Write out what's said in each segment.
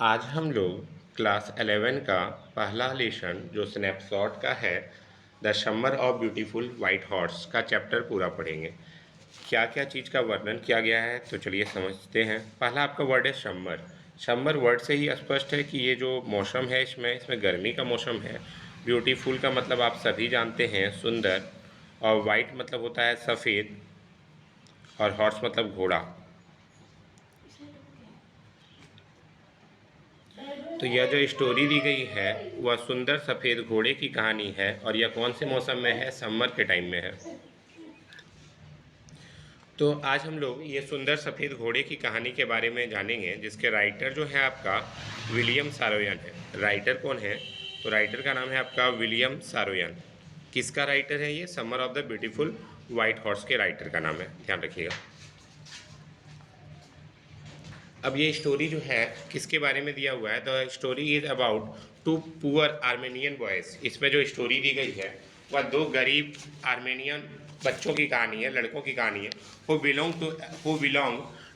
आज हम लोग क्लास 11 का पहला लेसन जो स्नैपशॉट का है the summer of beautiful white horse का चैप्टर पूरा पढ़ेंगे। क्या क्या चीज़ का वर्णन किया गया है तो चलिए समझते हैं। पहला आपका वर्ड है समर। समर वर्ड से ही स्पष्ट है कि ये जो मौसम है इसमें गर्मी का मौसम है। ब्यूटीफुल का मतलब आप सभी जानते हैं सुंदर, और वाइट मतलब होता है सफ़ेद, और हॉर्स मतलब घोड़ा। तो यह जो स्टोरी दी गई है वह सुंदर सफ़ेद घोड़े की कहानी है, और यह कौन से मौसम में है? समर के टाइम में है। तो आज हम लोग ये सुंदर सफ़ेद घोड़े की कहानी के बारे में जानेंगे, जिसके राइटर जो है आपका विलियम सारोयन है। राइटर कौन है? तो राइटर का नाम है आपका विलियम सारोयन। किसका राइटर है ये? Summer of the beautiful white horse के राइटर का नाम है, ध्यान रखिएगा। अब ये स्टोरी जो है किसके बारे में दिया हुआ है? The story is about two poor Armenian boys. इसमें जो स्टोरी दी गई है वह दो गरीब आर्मेनियन बच्चों की कहानी है, लड़कों की कहानी है। Who belong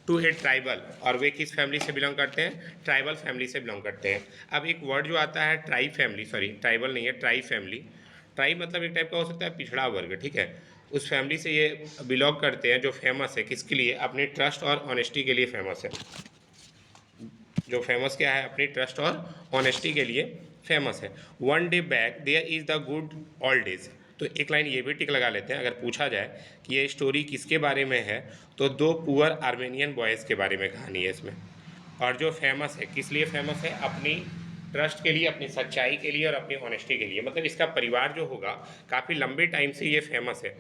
to a tribal, और वे किस फैमिली से बिलोंग करते हैं? ट्राइबल फैमिली से बिलोंग करते हैं। अब एक वर्ड जो आता है ट्राइब फैमिली, सॉरी ट्राइबल नहीं है, ट्राइब फैमिली। ट्राइब मतलब एक टाइप का हो सकता है पिछड़ा वर्ग, ठीक है। उस फैमिली से ये बिलोंग करते हैं जो फेमस है किसके लिए? अपनी ट्रस्ट और ऑनेस्टी के लिए फेमस है। जो फेमस क्या है? अपनी ट्रस्ट और ऑनेस्टी के लिए फेमस है। One day back there is the good old days. तो एक लाइन ये भी टिक लगा लेते हैं, अगर पूछा जाए कि ये स्टोरी किसके बारे में है, तो दो पुअर आर्मेनियन बॉयज़ के बारे में कहानी है इसमें। और जो फेमस है किस लिए फेमस है? अपनी ट्रस्ट के लिए, अपनी सच्चाई के लिए और अपनी ऑनेस्टी के लिए। मतलब इसका परिवार जो होगा काफ़ी लंबे टाइम से ये फेमस है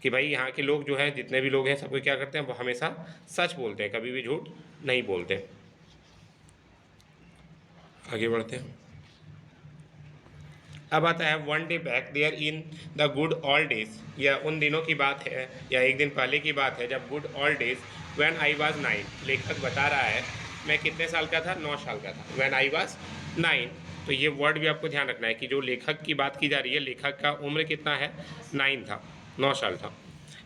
कि भाई यहाँ के लोग जो है, जितने भी लोग हैं, सबको क्या करते हैं? वो हमेशा सच बोलते हैं, कभी भी झूठ नहीं बोलते। आगे बढ़ते हैं। अब आता है one day back there in the good old days. यह उन दिनों की बात है या एक दिन पहले की बात है जब good old days when I was 9। लेखक बता रहा है मैं कितने साल का था? 9 साल का था। When I was 9। तो ये वर्ड भी आपको ध्यान रखना है कि जो लेखक की बात की जा रही है, लेखक का उम्र कितना है? 9 था, 9 साल था।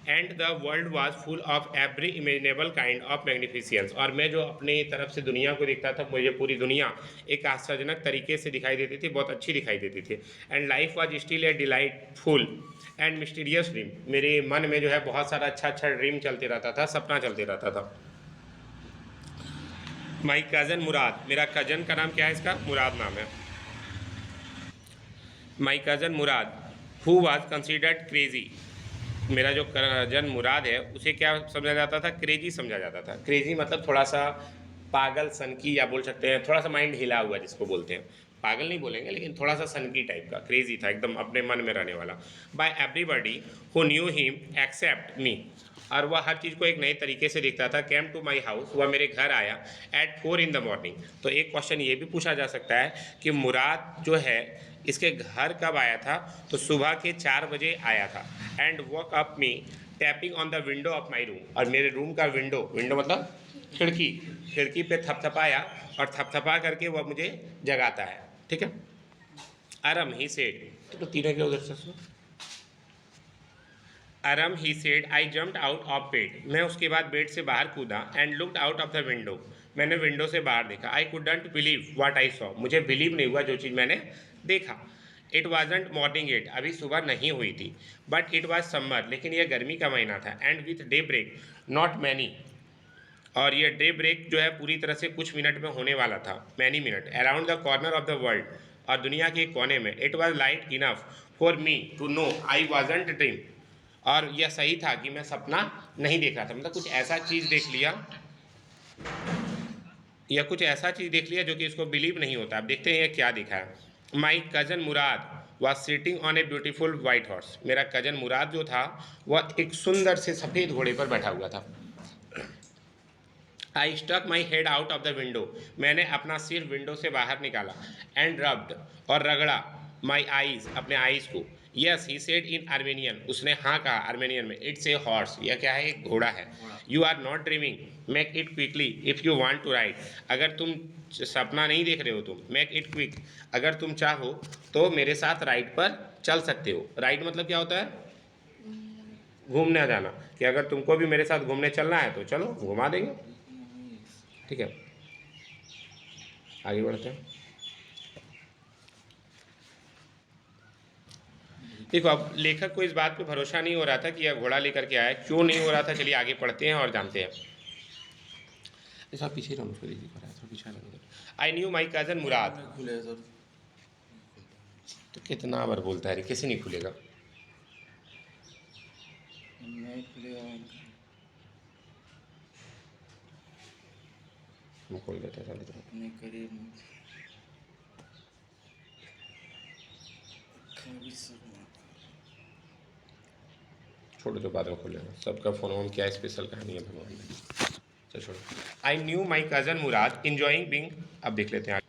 And the world was full of every imaginable kind of magnificence. और मैं जो अपनी तरफ से दुनिया को देखता था, मुझे पूरी दुनिया एक आश्चर्यजनक तरीके से दिखाई देती थी, बहुत अच्छी दिखाई देती थी। And life was still a delightful and mysterious dream. मेरे मन में जो है बहुत सारा अच्छा अच्छा ड्रीम चलते रहता था, सपना चलते रहता था। माई कज़न मुराद, मेरा कज़न का नाम क्या है? इसका मुराद नाम है। माई cousin Mourad who was considered crazy. मेरा जो कज़न मुराद है उसे क्या समझा जाता था? क्रेजी समझा जाता था। क्रेजी मतलब थोड़ा सा पागल, सनकी, या बोल सकते हैं थोड़ा सा माइंड हिला हुआ जिसको बोलते हैं। पागल नहीं बोलेंगे, लेकिन थोड़ा सा सनकी टाइप का। क्रेजी था, एकदम अपने मन में रहने वाला। By everybody who knew him except me. और वह हर चीज़ को एक नए तरीके से देखता था। कैम टू माई हाउस, वह मेरे घर आया एट 4 इन द मॉर्निंग। तो एक क्वेश्चन ये भी पूछा जा सकता है कि मुराद जो है इसके घर कब आया था? तो सुबह के 4 बजे आया था। And walk up me tapping on the window of my room. और मेरे रूम का विंडो, विंडो मतलब खिड़की, खिड़की पे थपथपाया, और थपथपा करके वह मुझे जगाता है, ठीक है। अरम ही सेड, तो तीनों के उधर से सुनो। Aram he said I jumped out of bed. मैं उसके बाद बेड से बाहर कूदा। And looked out of the window, मैंने विंडो से बाहर देखा। I couldn't believe what I saw, मुझे बिलीव नहीं हुआ जो चीज़ मैंने देखा। इट वाजंट मॉर्निंग एट, अभी सुबह नहीं हुई थी। बट इट वॉज समर, लेकिन यह गर्मी का महीना था। And with daybreak not many, और ये डे ब्रेक जो है पूरी तरह से कुछ मिनट में होने वाला था, many minute. Around the corner of the world, और दुनिया के एक कोने में। It was light enough for me to know I wasn't dream, और यह सही था कि मैं सपना नहीं देख रहा था। मतलब कुछ ऐसा चीज़ देख लिया, या कुछ ऐसा चीज़ देख लिया जो कि इसको बिलीव नहीं होता। अब देखते हैं ये क्या दिखा है। माई cousin Mourad was sitting on a beautiful white horse. मेरा कज़न मुराद जो था वह एक सुंदर से सफ़ेद घोड़े पर बैठा हुआ था। I stuck my head out of the window, मैंने अपना सिर विंडो से बाहर निकाला। एंड रब्ड, और रगड़ा, माई आईज, अपने आईज को। Yes he said in Armenian, उसने हाँ कहा आर्मेनियन में। इट्स ए हॉर्स, यह क्या है? एक घोड़ा है। You are not dreaming, make it quickly if you want to ride. अगर तुम सपना नहीं देख रहे हो तुम, मेक इट क्विक, अगर तुम चाहो तो मेरे साथ राइड पर चल सकते हो। राइड मतलब क्या होता है? घूमने जाना। कि अगर तुमको भी मेरे साथ घूमने चलना है तो चलो, घुमा देंगे, ठीक है। आगे बढ़ते हैं। देखो अब लेखक को इस बात पे भरोसा नहीं हो रहा था कि यह घोड़ा लेकर के आया, क्यों नहीं हो रहा था, चलिए आगे पढ़ते हैं और जानते हैं। पीछे आई न्यू माई कजन मुराद। तो कितना बार बोलता है, कैसे नहीं खुलेगा? हम खोल देते हैं। छोड़ो, जो बाद में खोल लेना, सबका फोन वोन क्या स्पेशल कहानी है भगवान ने। चलो छोड़ो। I knew my cousin Mourad enjoying being, अब देख लेते हैं।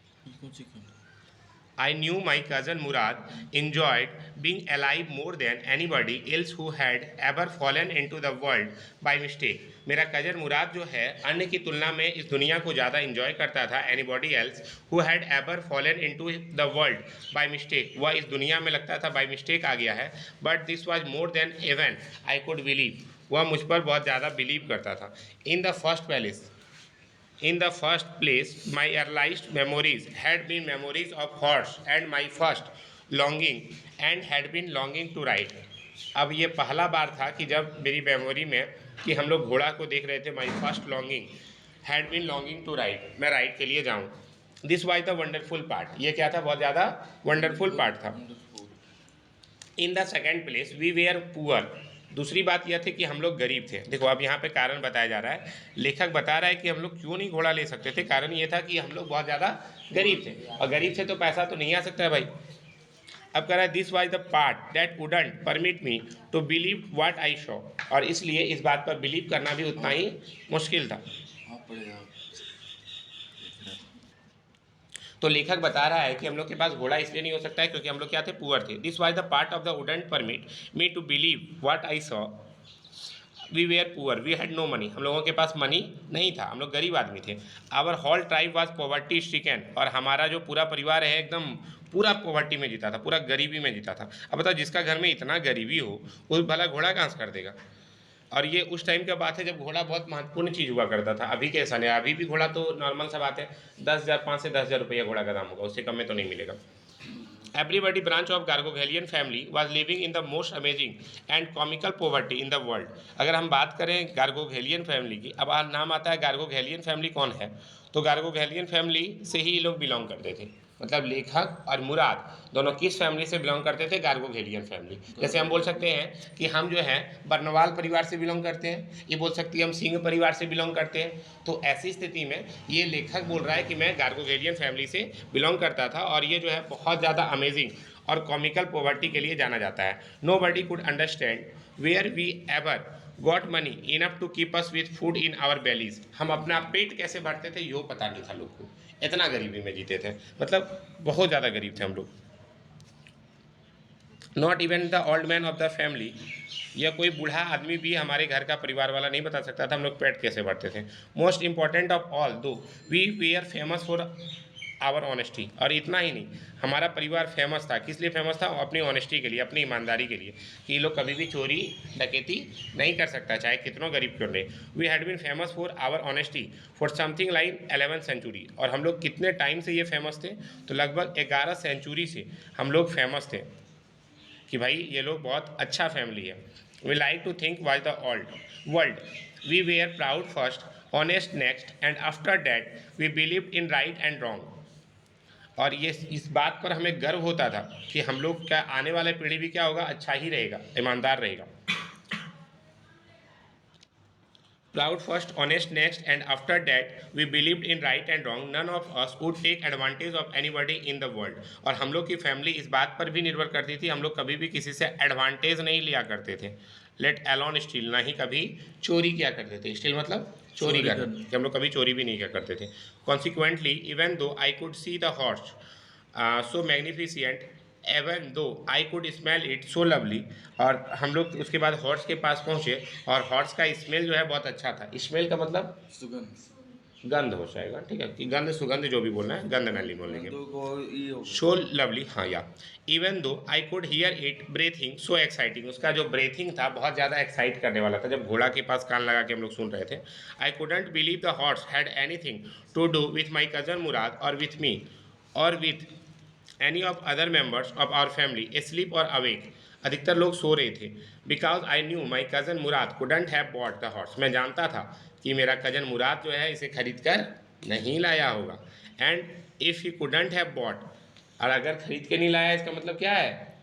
I knew my cousin Murad enjoyed being alive more than anybody else who had ever fallen into the world by mistake. मेरा कजन मुराद जो है अन्य की तुलना में इस दुनिया को ज़्यादा इंजॉय करता था anybody else who had ever fallen into the world by mistake. वह इस दुनिया में लगता था by mistake आ गया है, but this was more than even I could believe. वह मुझ पर बहुत ज़्यादा बिलीव करता था। In the first place, my earliest memories had been memories of horse and my first longing and had been longing to ride. अब ये पहला बार था कि जब मेरी मेमोरी में कि हम लोग घोड़ा को देख रहे थे। my first longing had been longing to ride, मैं राइड के लिए जाऊँ। This was the wonderful part, ये क्या था, बहुत ज़्यादा wonderful part था। In the second place, we were poor. दूसरी बात यह थी कि हम लोग गरीब थे। देखो अब यहाँ पे कारण बताया जा रहा है, लेखक बता रहा है कि हम लोग क्यों नहीं घोड़ा ले सकते थे। कारण ये था कि हम लोग बहुत ज़्यादा गरीब थे, और गरीब थे तो पैसा तो नहीं आ सकता है भाई। अब कह रहा है this was the part that wouldn't permit me to believe what I saw, और इसलिए इस बात पर बिलीव करना भी उतना ही मुश्किल था। तो लेखक बता रहा है कि हम लोग के पास घोड़ा इसलिए नहीं हो सकता है क्योंकि हम लोग क्या थे, पुअर थे। This was the part of the wouldn't permit me to believe what I saw, we were poor, we had no money, हम लोगों के पास मनी नहीं था, हम लोग गरीब आदमी थे। Our whole tribe was poverty stricken, और हमारा जो पूरा परिवार है एकदम पूरा पॉवर्टी में जीता था, पूरा गरीबी में जीता था। अब बताओ जिसका घर में इतना गरीबी हो वो भला घोड़ा कहाँ से कर देगा। और ये उस टाइम का बात है जब घोड़ा बहुत महत्वपूर्ण चीज़ हुआ करता था। अभी कैसा नहीं, अभी भी घोड़ा तो नॉर्मल सा बात है, 10,000 5 से 10,000 रुपया घोड़ा का दाम होगा, उससे कम में तो नहीं मिलेगा। Everybody branch of Gargoghelian family was living in the most amazing and comical poverty in the world. अगर हम बात करें गार्गोघेलियन फैमिली की, अब नाम आता है गार्गोघेलियन फैमिली कौन है, तो गार्गोघेलियन फैमिली से ही लोग बिलोंग करते थे। मतलब लेखक और मुराद दोनों किस फैमिली से बिलोंग करते थे, गार्गोघेलियन फैमिली। जैसे हम बोल सकते हैं कि हम जो है बर्नवाल परिवार से बिलोंग करते हैं, ये बोल सकते हैं हम सिंह परिवार से बिलोंग करते हैं। तो ऐसी स्थिति में ये लेखक बोल रहा है कि मैं गार्गोघेलियन फैमिली से बिलोंग करता था, और ये जो है बहुत ज़्यादा अमेजिंग और कॉमिकल पॉवर्टी के लिए जाना जाता है। Nobody could understand where we ever got money enough to keep us with food in our bellies, हम अपना पेट कैसे भरते थे यो पता नहीं था लोग को, इतना गरीबी में जीते थे, मतलब बहुत ज़्यादा गरीब थे हम लोग। Not even the old man of the family, यह कोई बूढ़ा आदमी भी हमारे घर का परिवार वाला नहीं बता सकता था हम लोग पेट कैसे भरते थे। Most important of all though we we are famous for our honesty, और इतना ही नहीं हमारा परिवार फेमस था, किस लिए फेमस था, अपनी ऑनेस्टी के लिए, अपनी ईमानदारी के लिए, कि ये लोग कभी भी चोरी डकैती नहीं कर सकता चाहे कितना गरीब क्यों रहे। We had been famous for our honesty for something like 11th century, और हम लोग कितने टाइम से ये फेमस थे, तो लगभग 11 सेंचुरी से हम लोग फेमस थे कि भाई ये लोग बहुत अच्छा फैमिली है। We like to think was the world, we were proud first, honest next, and after that we believed in right and wrong, और ये इस बात पर हमें गर्व होता था कि हम लोग का आने वाला पीढ़ी भी क्या होगा, अच्छा ही रहेगा, ईमानदार रहेगा। Proud first, honest next, and after that we believed in right and wrong. None of us would take advantage of anybody in the world. और हम लोग की फैमिली इस बात पर भी निर्भर करती थी, हम लोग कभी भी किसी से एडवांटेज नहीं लिया करते थे। लेट अलोन स्टील, ना ही कभी चोरी किया करते थे। स्टील मतलब चोरी करना, कि हम लोग कभी चोरी भी नहीं किया करते थे। Consequently even though I could see the horse so magnificent, even though I could smell it so lovely, और हम लोग उसके बाद हॉर्स के पास पहुँचे और हॉर्स का स्मेल जो है बहुत अच्छा था। स्मेल का मतलब सुगंध, गंध हो जाएगा, ठीक है, कि गंध सुगंध जो भी बोलना है, गंध नाली बोलेंगे। तो को ये हो गया। सो लवली, हाँ या even though I could hear it breathing so exciting, उसका जो ब्रेथिंग था बहुत ज़्यादा एक्साइट करने वाला था, जब घोड़ा के पास कान लगा के हम लोग सुन रहे थे। I couldn't believe the horse had anything to do with my cousin Mourad और विथ मी और with any of other members of our family asleep और अवेक। अधिकतर लोग सो रहे थे। Because I knew my cousin Mourad couldn't have bought the horse, मैं जानता था कि मेरा कज़न मुराद जो है इसे खरीद कर नहीं लाया होगा। And if he couldn't have bot, और अगर खरीद के नहीं लाया इसका मतलब क्या है,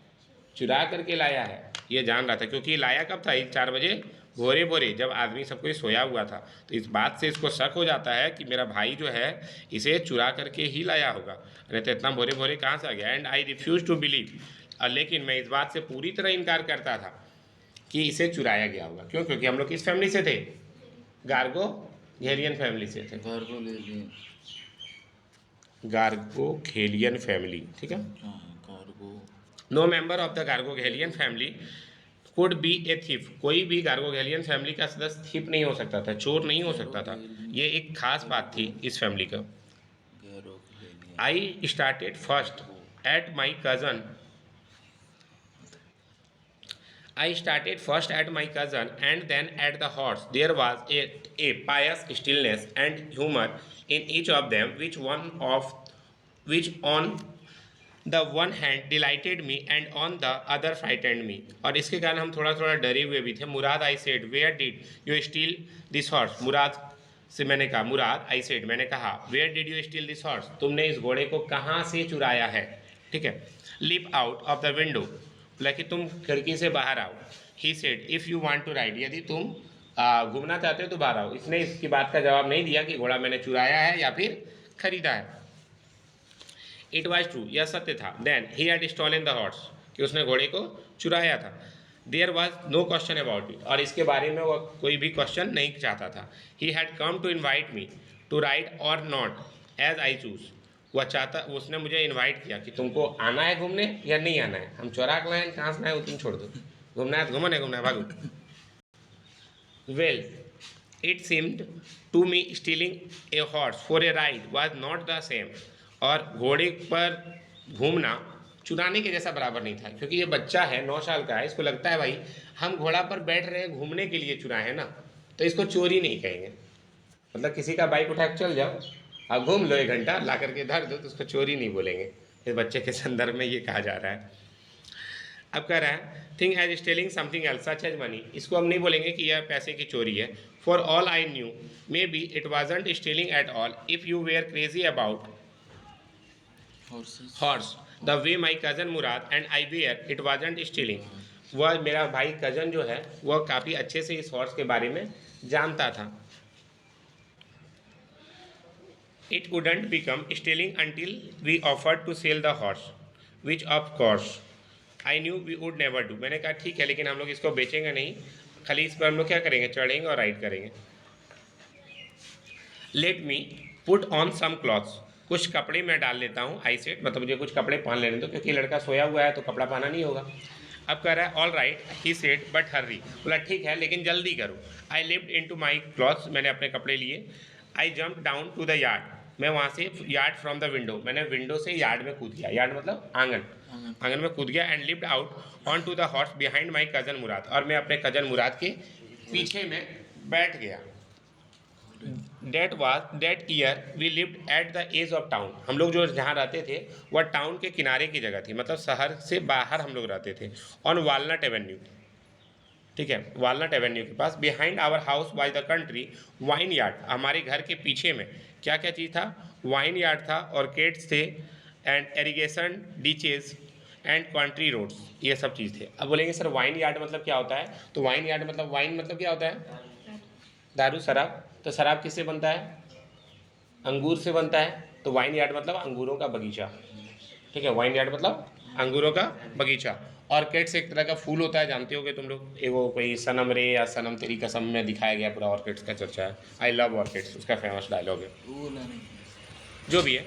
चुरा करके लाया है, ये जान रहा था, क्योंकि ये लाया कब था, 4 बजे भोरे भोरे, जब आदमी सब कोई सोया हुआ था। तो इस बात से इसको शक हो जाता है कि मेरा भाई जो है इसे चुरा करके ही लाया होगा, नहीं तो इतना भोरे भोरे कहाँ से आ गया। And I refuse to believe, लेकिन मैं इस बात से पूरी तरह इनकार करता था कि इसे चुराया गया होगा। क्यों? क्योंकि हम लोग किस फैमिली से थे, गार्गो घेलियन फैमिली से थे, घर को ले लिए। गार्गोघेलियन फैमिली, ठीक है। कार्गो। No member of the Garoghlanian family could be a thief, कोई भी गार्गोघेलियन फैमिली का सदस्य थीफ नहीं हो सकता था, चोर नहीं हो सकता था। ये एक खास बात थी इस फैमिली का। I started first at my cousin, I started first at my cousin and then at the horse. There was a pious stillness and humor in each of them, which on the one hand delighted me and on the other frightened me. और इसके कारण हम थोड़ा थोड़ा डरे हुए भी थे। मुराद, I said, where did you steal this horse? मुराद से मैंने कहा, मुराद, I said, मैंने कहा, where did you steal this horse? तुमने इस घोड़े को कहाँ से चुराया है, ठीक है। Leap out of the window, बोला कि तुम खिड़की से बाहर आओ। He said, if you want to ride, यदि तुम घूमना चाहते हो तो बाहर आओ। इसने इसकी बात का जवाब नहीं दिया कि घोड़ा मैंने चुराया है या फिर खरीदा है। इट वॉज ट्रू, यह सत्य था। Then he had stolen the horse, कि उसने घोड़े को चुराया था। There was no question about it, और इसके बारे में वह कोई भी क्वेश्चन नहीं चाहता था। He had come to invite me to ride और नॉट एज आई चूज, वह चाहता, उसने मुझे इन्वाइट किया कि तुमको आना है घूमने या नहीं आना है, हम चुरा के लाए, कहाँ से लाए वो तुम छोड़ दो, घूमना है तो घूमो, नहीं घूमना है भागो। Well it seemed to me stealing a horse for a ride was not the same, और घोड़े पर घूमना चुराने के जैसा बराबर नहीं था, क्योंकि ये बच्चा है, 9 साल का है, इसको लगता है भाई हम घोड़ा पर बैठ रहे हैं घूमने के लिए चुराए हैं ना, तो इसको चोरी नहीं कहेंगे। मतलब किसी का बाइक उठा के चल जाओ और घूम लो 1 घंटा, ला करके धर दो, तो उसको चोरी नहीं बोलेंगे। इस बच्चे के संदर्भ में ये कहा जा रहा है। अब कह रहा है thing as stealing something else such as money, इसको हम नहीं बोलेंगे कि यह पैसे की चोरी है। For all I knew maybe it wasn't stealing at all if you were crazy about horse the way my cousin Mourad and I were it wasn't stealing. वह मेरा भाई कज़न जो है वह काफ़ी अच्छे से इस हॉर्स के बारे में जानता था। It wouldn't become stealing until we offered to sell the horse which of course I knew we would never do. मैंने कहा ठीक है, लेकिन हम लोग इसको बेचेंगे नहीं, खाली इस पर हम लोग क्या करेंगे, चढ़ेंगे और राइड करेंगे। Let me put on some clothes, कुछ कपड़े मैं डाल लेता हूँ। आई सेड, मतलब मुझे कुछ कपड़े पहन लेने दो, क्योंकि लड़का सोया हुआ है तो कपड़ा पहना नहीं होगा। अब कह रहा है all right he said but hurry, बोला ठीक है लेकिन जल्दी करो। I lift into my clothes, मैंने अपने कपड़े लिए। I jump down to the yard, मैं वहाँ से यार्ड फ्रॉम द विंडो, मैंने विंडो से यार्ड में कूद गया। यार्ड मतलब आंगन, आंगन में कूद गया। And lift out on to the horse behind my cousin Mourad, और मैं अपने कज़न मुराद के पीछे में बैठ गया। That year we lived at the edge of town, हम लोग जो जहाँ रहते थे वह टाउन के किनारे की जगह थी, मतलब शहर से बाहर हम लोग रहते थे। ऑन वालनट एवेन्यू, ठीक है, वालनट एवेन्यू के पास। Behind our house by the country vineyard, हमारे घर के पीछे में क्या क्या चीज़ था, वाइन यार्ड था, ऑर्किड्स थे, and irrigation ditches and country roads, ये सब चीज़ थे। अब बोलेंगे सर वाइन यार्ड मतलब क्या होता है, तो वाइन यार्ड मतलब, वाइन मतलब क्या होता है, दारू, शराब। तो शराब किससे बनता है, अंगूर से बनता है, तो वाइन यार्ड मतलब अंगूरों का बगीचा, ठीक है, वाइन यार्ड मतलब अंगूरों का बगीचा। ऑर्किड्स एक तरह का फूल होता है, जानते होगे तुम लोग, वो कोई सनम रे या सनम तेरी कसम में दिखाया गया पूरा ऑर्किड्स का चर्चा है। आई लव ऑर्किड्स, उसका फेमस डायलॉग है। जो भी है,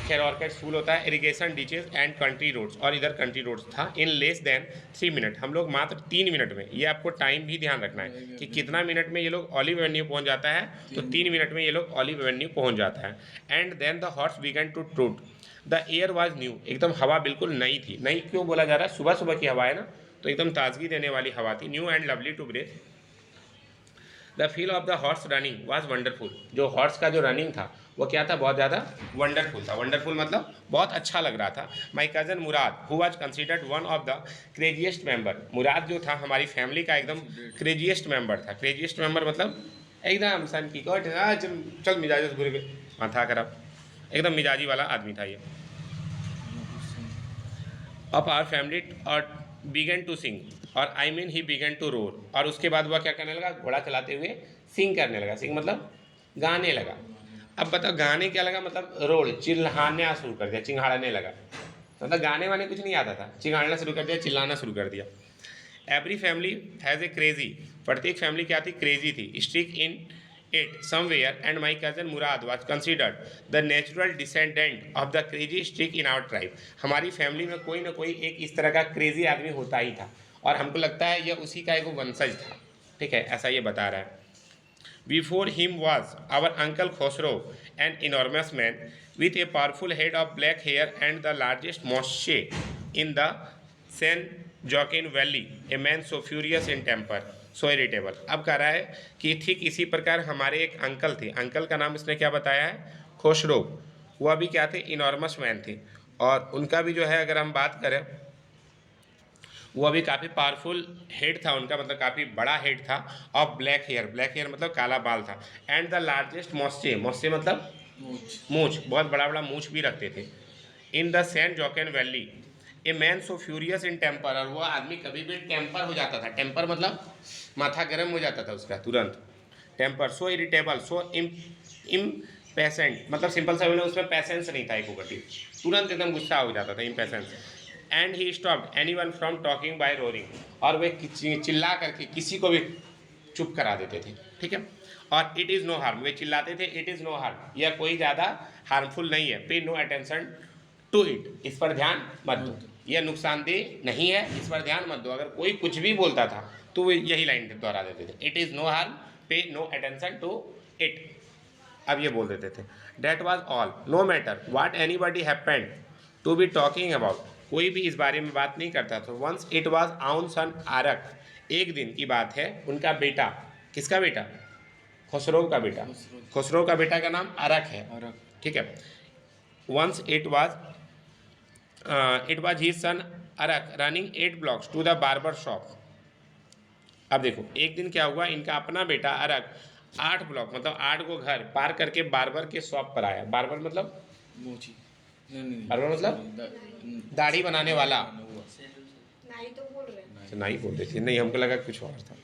खैर ऑर्किड फूल होता है, irrigation ditches and country roads, और इधर कंट्री रोड्स था, इन लेस देन 3 मिनट, हम लोग मात्र 3 मिनट में, ये आपको टाइम भी ध्यान रखना है कि कितना मिनट में ये लोग ऑलिव एवेन्यू पहुंच जाता है, तो 3 मिनट में ये लोग ऑलिव एवेन्यू पहुंच जाता है। And then the horse began to trot, the air was new, एकदम हवा बिल्कुल नई थी। नई क्यों बोला जा रहा है, सुबह सुबह की हवा है ना, तो एकदम ताजगी देने वाली हवा थी, new and lovely to breathe. The feel of the horse running was wonderful, जो हॉर्स का जो रनिंग था वो क्या था, बहुत ज़्यादा वंडरफुल था। वंडरफुल मतलब बहुत अच्छा लग रहा था। My cousin Mourad who was considered one of the craziest member, Mourad जो था हमारी फैमिली का एकदम क्रेजिएस्ट मेंबर था। क्रेजिएस्ट मेंबर मतलब एकदम सन की कट, चल मिजाज बुरे पे माथा खराब, एकदम मिजाजी वाला आदमी था ये। ऑफ आवर फैमिली और बिगन टू सिंग, और I mean he began to roar, और उसके बाद वह क्या करने लगा, घोड़ा चलाते हुए सिंग करने लगा। सिंग मतलब गाने लगा। अब बताओ गाने क्या लगा, मतलब रोड़, चिल्लाना शुरू कर दिया, चिंगाड़ने लगा, मतलब गाने वाने कुछ नहीं आता था, चिंगाड़ना शुरू कर दिया, चिल्लाना शुरू कर दिया। Every family has a crazy, प्रत्येक फैमिली क्या थी, क्रेजी थी, streak in it somewhere, and my cousin Mourad was considered the natural descendant of the crazy streak in our tribe. हमारी फैमिली में कोई ना कोई एक इस तरह का क्रेजी आदमी होता ही था, और हमको लगता है यह उसी का एक वंशज था। ठीक है, ऐसा ये बता रहा है। Before him was our uncle Khosrow, an enormous man with a powerful head of black hair and the largest mosque in the San Joaquin Valley, a man so furious in temper, so irritable। अब कह रहा है कि ठीक इसी प्रकार हमारे एक अंकल थे, अंकल का नाम इसने क्या बताया है, खोसरो। वह भी क्या थे, इनॉर्मस मैन थे, और उनका भी जो है अगर हम बात करें, वो अभी काफ़ी पावरफुल हेड था उनका, मतलब काफ़ी बड़ा हेड था, और ब्लैक हेयर, ब्लैक हेयर मतलब काला बाल था, and the largest moustache, moustache मतलब मूछ, बहुत बड़ा बड़ा मूछ भी रखते थे। In the San Joaquin valley, a man so furious in temper, और वो आदमी कभी भी टेम्पर हो जाता था, टेम्पर मतलब माथा गर्म हो जाता था उसका तुरंत, टेम्पर, सो इरिटेबल, सो इम्पेशेंट, मतलब सिंपल सा बोले उसमें पैसेंस नहीं था, एक तुरंत एकदम गुस्सा हो जाता था, impatience. And he stopped anyone from talking by roaring, और वे चिल्ला करके किसी को भी चुप करा देते थे। ठीक है, और इट इज़ नो हार्म, वे चिल्लाते थे इट इज़ नो हार्म, यह कोई ज़्यादा हार्मफुल नहीं है, पे नो अटेंशन टू इट, इस पर ध्यान मत दो, यह नुकसानदेह नहीं है, इस पर ध्यान मत दो। अगर कोई कुछ भी बोलता था तो वे यही लाइन दोहरा देते थे, it is no harm, pay no attention to it. अब ये बोल देते थे, that was all, no matter what anybody happened to be talking about, कोई भी इस बारे में बात नहीं करता था। वंस इट वॉज आउन सन आरक, एक दिन की बात है, उनका बेटा, किसका बेटा, खुसरो का बेटा, खुसरो का बेटा का नाम अरक है। ठीक है, once it was he son Arak running 8 blocks to the barber shop. अब देखो एक दिन क्या हुआ, इनका अपना बेटा अरक 8 ब्लॉक मतलब 8 को घर पार करके बार्बर के शॉप पर आया। बार्बर मतलब मोची, बार्बर मतलब दाढ़ी बनाने वाला, नाई तो बोल रहे हैं। अच्छा नाई बोल रही थी, नहीं हमको लगा कुछ और था।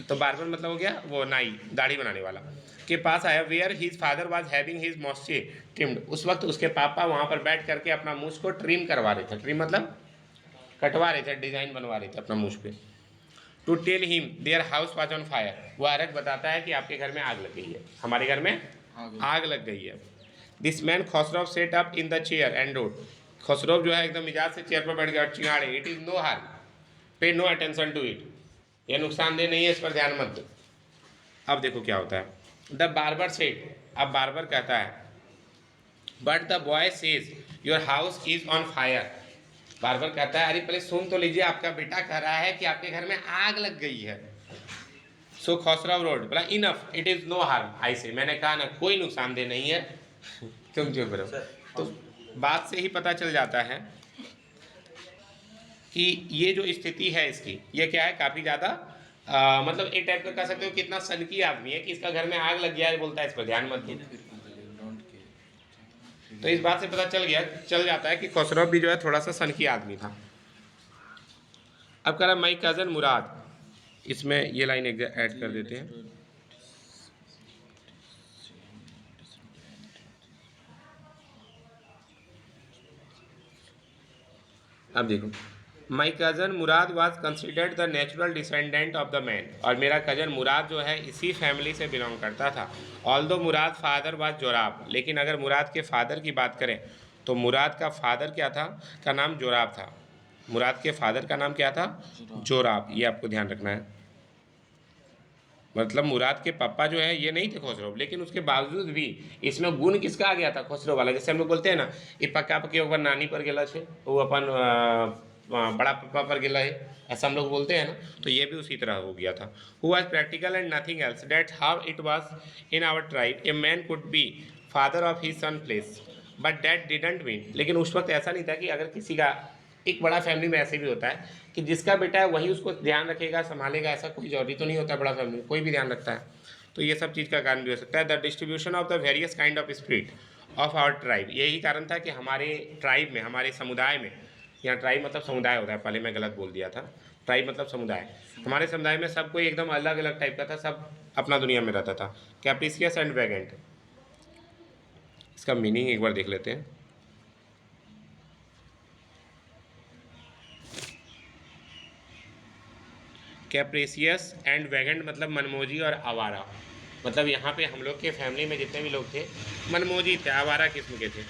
तो बार्बर मतलब हो गया वो नाई, दाढ़ी बनाने वाला के पास आया, where his father was having his moustache trimmed, उस वक्त उसके पापा वहाँ पर बैठ करके अपना मूछ को ट्रिम करवा रहे थे, ट्रिम मतलब कटवा रहे थे, डिजाइन बनवा रहे थे अपना मूछ पे। To tell him their house was on fire, वो अरक बताता है कि आपके घर में आग लग गई है, हमारे घर में आग लग गई है। This man Khosrove sat up in the chair and roared, Khosrove जो है एकदम मिजाज से चेयर पर बैठ गया और चिंगाड़े, it is no harm, pay no attention to it, यह नुकसानदेह नहीं है, इस पर ध्यान मत दो। अब देखो क्या होता है, द बार्बर सेट, अब बार्बर कहता है, but the boy says your house is on fire, barber कहता है अरे पहले सुन तो लीजिए, आपका बेटा कह रहा है कि आपके घर में आग लग गई है। सो खसराव रोड बोला enough it is no harm, I said, मैंने कहा ना कोई नुकसानदेह नहीं है, तुम चुप रहो। तो बात से ही पता चल जाता है कि ये जो स्थिति है इसकी, ये क्या है, काफ़ी ज़्यादा मतलब एक टाइप का कह सकते हो कितना सनकी आदमी है कि इसका घर में आग लग गया है, बोलता है इस पर ध्यान मत दो। तो इस बात से पता चल जाता है कि खसरव भी जो है थोड़ा सा सनकी आदमी था। अब कह रहा माई कज़न मुराद, इसमें ये लाइन ऐड कर देते हैं, अब देखो माई cousin Mourad was considered the natural descendant of the man, और मेरा कज़न मुराद जो है इसी फैमिली से बिलोंग करता था। ऑल्दो मुराद फादर वाज जोराब, लेकिन अगर मुराद के फादर की बात करें तो मुराद का फादर क्या था, का नाम जोराब था। मुराद के फादर का नाम क्या था, जोराब। ये आपको ध्यान रखना है। मतलब मुराद के पापा जो है ये नहीं थे खुसरो, लेकिन उसके बावजूद भी इसमें गुण किसका आ गया था, खुसरो वाला। जैसे हम लोग बोलते हैं ना, ये पक्का पक्की ओकर नानी पर गेला छे, वो अपन बड़ा पापा पर गेला है, ऐसा हम लोग बोलते हैं ना, तो ये भी उसी तरह हो गया था। He was practical and nothing else, that how it was in our tribe, a man could be father of his son place, but that didn't mean, लेकिन उस वक्त ऐसा नहीं था कि अगर किसी का, एक बड़ा फैमिली में ऐसे भी होता है कि जिसका बेटा है वही उसको ध्यान रखेगा, संभालेगा, ऐसा कोई जरूरी तो नहीं होता। बड़ा फैमिली कोई भी ध्यान रखता है, तो ये सब चीज़ का कारण भी हो सकता है। The distribution of the various kind of spirit of our tribe, यही कारण था कि हमारे ट्राइब में, हमारे समुदाय में, यहाँ ट्राइब मतलब समुदाय होता है, पहले मैं गलत बोल दिया था, ट्राइब मतलब समुदाय। हमारे समुदाय में सब कोई एकदम अलग अलग टाइप का था, सब अपना दुनिया में रहता था। कैप्रिसियस एंड वैगेंट, इसका मीनिंग एक बार देख लेते हैं। कैप्रेसियस एंड वैगेंट मतलब मनमोजी और आवारा। मतलब यहाँ पे हम लोग के फैमिली में जितने भी लोग थे मनमोजी थे, आवारा किस्म के थे,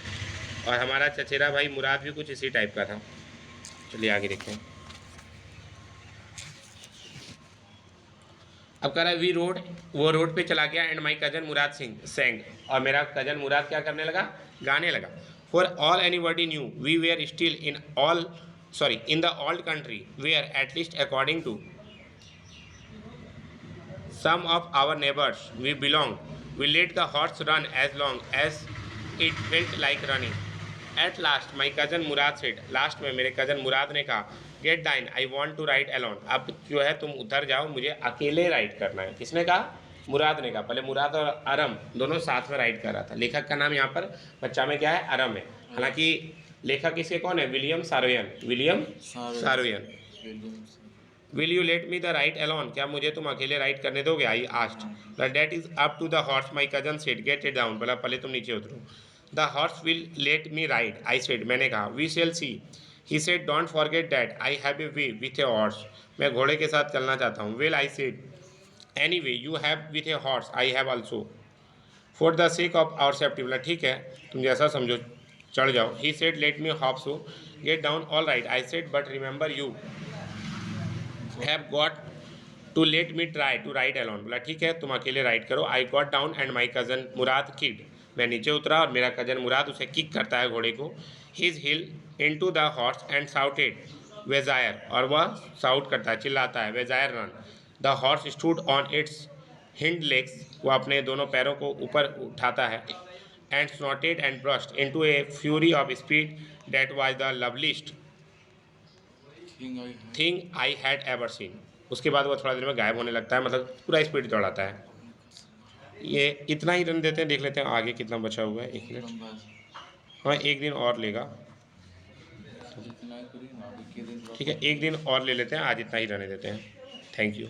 और हमारा चचेरा भाई मुराद भी कुछ इसी टाइप का था। चलिए आगे देखते हैं। अब कह रहा है वी रोड, वो रोड पे चला गया, and my cousin Murad Singh sang, और मेरा कजन मुराद क्या करने लगा, गाने लगा। For all anybody knew we were still in the old country where at least according to some of our neighbors we belong, we let the horse run as long as it felt like running. At last my cousin Murad said, last में मेरे cousin Murad ने कहा, get down I want to ride alone, अब जो है तुम उतर जाओ, मुझे अकेले राइड करना है। किसने कहा, मुराद ने कहा। पहले मुराद और अरम दोनों साथ में राइड कर रहा था। लेखक का नाम यहाँ पर बच्चा में क्या है, अरम है। हालांकि लेखक इसके कौन है, William Saroyan, William Saroyan. Will you let me the ride alone, क्या मुझे तुम अकेले राइड करने दोगे, I asked. The that is up to the horse my cousin said, get it down, बोला पहले तुम नीचे उतरो। The horse will let me ride, I said, मैंने कहा। We shall see, he said don't forget that I have a way with a horse, मैं घोड़े के साथ चलना चाहता हूँ। Well I said, anyway you have with a horse I have also, for the sake of our safety, बोला ठीक है तुम जैसा समझो चढ़ जाओ। He said let me hop so get down, all right, I said, but remember you have got to let me try to ride alone, बोला ठीक है तुम अकेले राइड करो। I got down and my cousin Murad kid, मैं नीचे उतरा और मेरा कज़न मुराद उसे किक करता है घोड़े को। His heel into the horse and shouted Vazire, और वह साउट करता है, चिल्लाता है, Vazire run. The horse stood on its hind legs, वह अपने दोनों पैरों को ऊपर उठाता है। And snorted and burst into a fury of speed that was the loveliest thing I had ever seen. उसके बाद वो थोड़ा देर में गायब होने लगता है, मतलब पूरा स्पीड दौड़ाता है। ये इतना ही रन देते हैं, देख लेते हैं आगे कितना बचा हुआ है। एक मिनट, हाँ एक दिन और लेगा, ठीक है एक दिन और ले लेते हैं, आज इतना ही रहने देते हैं। Thank you.